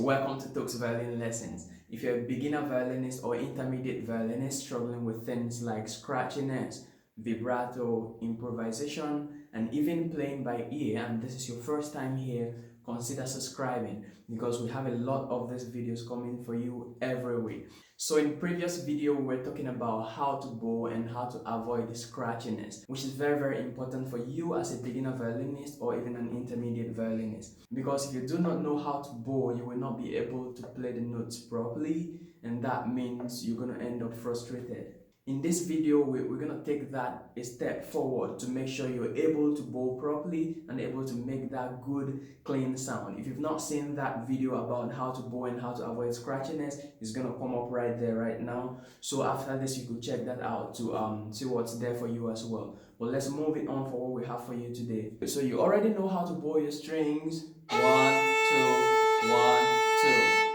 welcome to To Bow the Violin lessons. If you're a beginner violinist or intermediate violinist struggling with things like scratchiness, vibrato, improvisation, and even playing by ear, and this is your first time here, consider subscribing because we have a lot of these videos coming for you every week. So in previous video, we were talking about how to bow and how to avoid the scratchiness, which is very important for you as a beginner violinist or even an intermediate violinist. Because if you do not know how to bow, you will not be able to play the notes properly, and that means you're going to end up frustrated. In this video, we're going to take that a step forward to make sure you're able to bow properly and able to make that good, clean sound. If you've not seen that video about how to bow and how to avoid scratchiness, it's going to come up right there right now. So after this, you could check that out to see what's there for you as well. But let's move it on for what we have for you today. So you already know how to bow your strings. 1, 2, 1,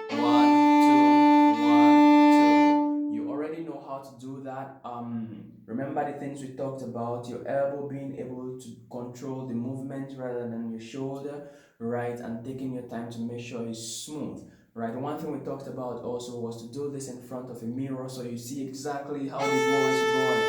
2, 1, 2, 1, 2. You already know how to do that. Remember the things we talked about, your elbow being able to control the movement rather than your shoulder, right? And taking your time to make sure it's smooth, right? One thing we talked about also was to do this in front of a mirror so you see exactly how the bow is going,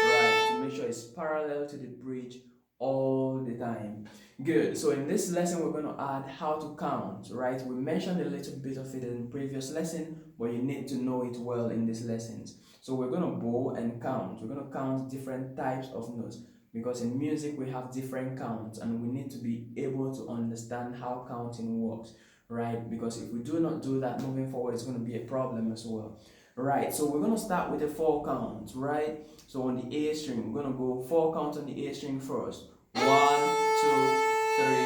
right? To make sure it's parallel to the bridge all the time. Good. So in this lesson, we're going to add how to count, right? We mentioned a little bit of it in the previous lesson, but you need to know it well in these lessons. So we're going to bow and count. We're going to count different types of notes because in music we have different counts and we need to be able to understand how counting works, right? Because if we do not do that moving forward, it's going to be a problem as well. Right, so we're going to start with a 4 count, right? So on the A string, we're going to go 4 count on the A string first. 1, 2, 3,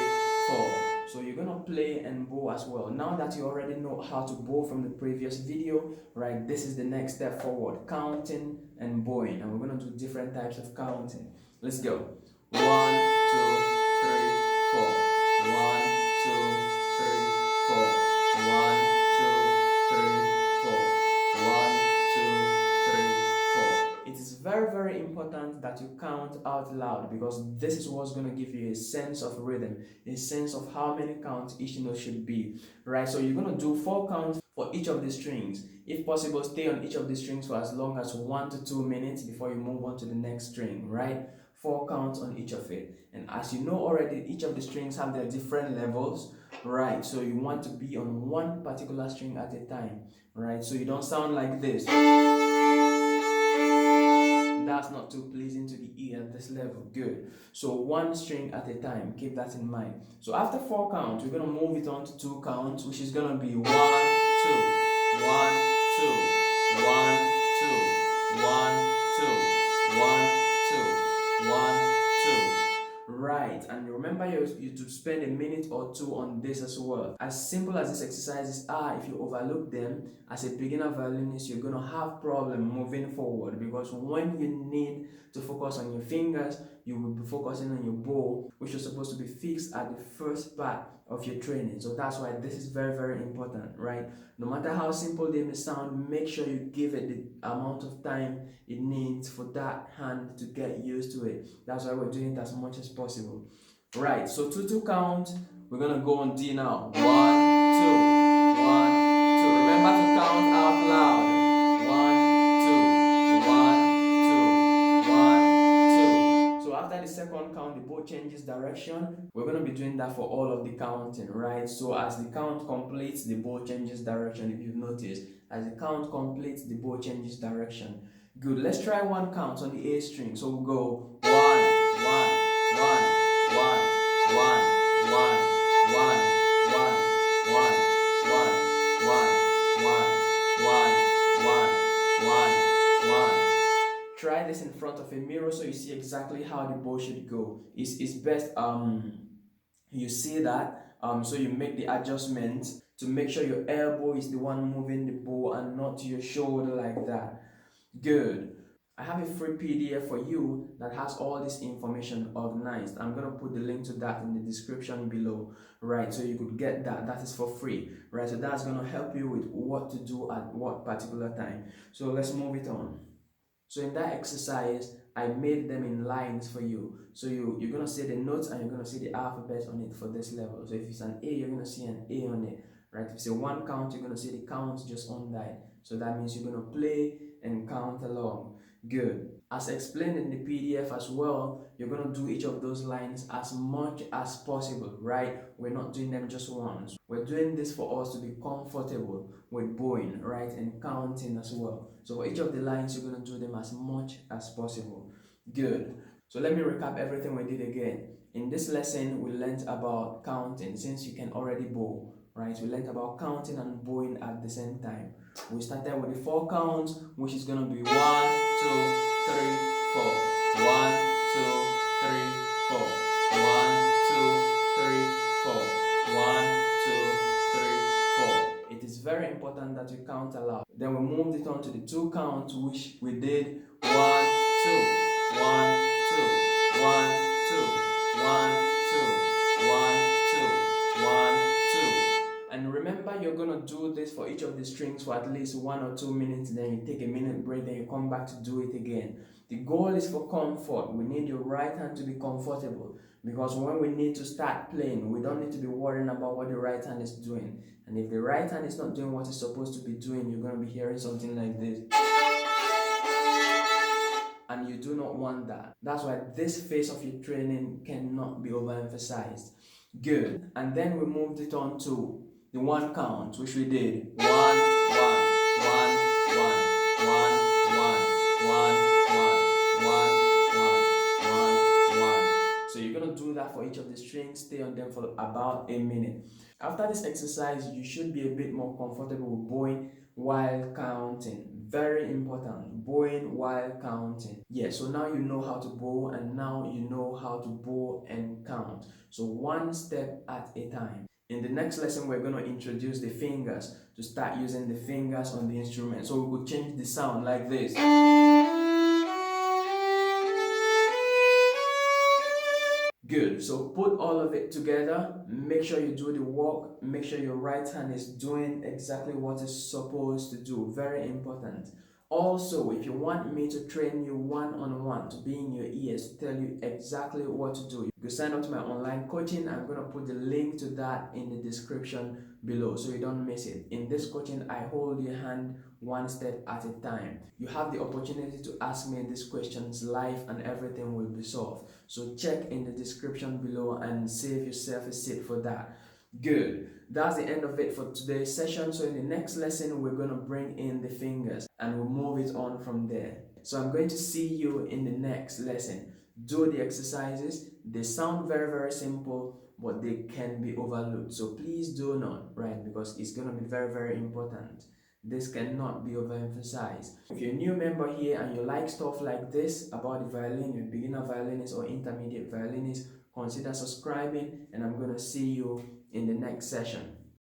4. So you're going to play and bow as well. Now that you already know how to bow from the previous video, right, this is the next step forward, counting and bowing. And we're going to do different types of counting. Let's go. 1, 2, 3, 4. 1, 2, 3, 4. 1, 2, 3, 4. 1, 2, 3, 4. It is very important that you count out loud because this is what's going to give you a sense of rhythm, a sense of how many counts each note should be, right? So you're going to do 4 counts for each of the strings. If possible, stay on each of the strings for as long as 1 to 2 minutes before you move on to the next string, right? 4 counts on each of it. And as you know already, each of the strings have their different levels, right? So you want to be on one particular string at a time, right? So you don't sound like this. That's not too pleasing to the ear at this level. Good. So 1 string at a time. Keep that in mind. So after 4 counts, we're going to move it on to 2 counts, which is going to be 1, 2, 1, 2, 1, 2, 1, 2, 1, 2, 1, 2. Right, and remember you to spend a minute or 2 on this as well. As simple as these exercises are, if you overlook them as a beginner violinist, you're going to have problem moving forward because when you need to focus on your fingers, you will be focusing on your bow, which is supposed to be fixed at the first part of your training. So that's why this is very important, right? No matter how simple they may sound, make sure you give it the amount of time it needs for that hand to get used to it. That's why we're doing it as much as possible. Right, so 2 count, we're gonna go on D now. 1, 2, 1, 2. Remember to count out loud. 1, 2, 1, 2, 1, 2. So after the second count, the bow changes direction. We're gonna be doing that for all of the counting, right? So as the count completes, the bow changes direction. If you've noticed, as the count completes, the bow changes direction. Good. Let's try 1 count on the A string. So we'll go 1, 1, 1, 1, 1, 1, 1, 1, 1, 1. Try this in front of a mirror so you see exactly how the bow should go. It's best you see that so you make the adjustment to make sure your elbow is the one moving the bow and not your shoulder like that. Good. I have a free PDF for you that has all this information organized. I'm going to put the link to that in the description below, right? So you could get that. That is for free, right? So that's going to help you with what to do at what particular time. So let's move it on. So in that exercise, I made them in lines for you. So you're going to see the notes and you're going to see the alphabet on it for this level. So if it's an A, you're going to see an A on it. right? If you say one count, you're going to say the count just on that. So that means you're going to play and count along. Good. As explained in the PDF as well, you're going to do each of those lines as much as possible, right? We're not doing them just once. We're doing this for us to be comfortable with bowing, right? And counting as well. So for each of the lines, you're going to do them as much as possible. Good. So let me recap everything we did again. In this lesson, we learned about counting, since you can already bow, right? We learned about counting and bowing at the same time. We started with the 4 counts, which is going to be 1, 2, 3, 4. 1, 2, 3, 4. 1, 2, 3, 4. 1, 2, 3, 4. It is very important that you count aloud. Then we moved it on to the 2 counts, which we did 1, 2, 1, 2, 1, 2, 1, 2, 1, 2, 1, 2. And remember, you're going to do this for each of the strings for at least 1 or 2 minutes, then you take a minute break, then you come back to do it again. The goal is for comfort. We need your right hand to be comfortable, because when we need to start playing, we don't need to be worrying about what the right hand is doing. And if the right hand is not doing what it's supposed to be doing, you're going to be hearing something like this. And you do not want that. That's why this phase of your training cannot be overemphasized. Good. And then we moved it on to the 1 count, which we did 1, 1, 1, 1, 1, 1, 1, 1, 1, 1, 1, 1. So you're going to do that for each of the strings, stay on them for about a minute. After this exercise, you should be a bit more comfortable with bowing while counting. Very important, bowing while counting. Yeah, so now you know how to bow, and now you know how to bow and count. So one step at a time. In the next lesson, we're going to introduce the fingers, to start using the fingers on the instrument. So we could change the sound like this. Good. So put all of it together. Make sure you do the work. Make sure your right hand is doing exactly what it's supposed to do. Very important. Also, if you want me to train you one-on-one, to be in your ears, to tell you exactly what to do, you can sign up to my online coaching. I'm going to put the link to that in the description below so you don't miss it. In this coaching, I hold your hand one step at a time. You have the opportunity to ask me these questions live, and everything will be solved. So check in the description below and save yourself a seat for that. Good. That's the end of it for today's session. So in the next lesson, we're going to bring in the fingers and we'll move it on from there. So I'm going to see you in the next lesson. Do the exercises. They sound very, very simple, but they can be overlooked. So please do not, right? Because it's going to be very, very important. This cannot be overemphasized. If you're a new member here and you like stuff like this about the violin, you're a beginner violinist or intermediate violinist, consider subscribing, and I'm going to see you in the next session.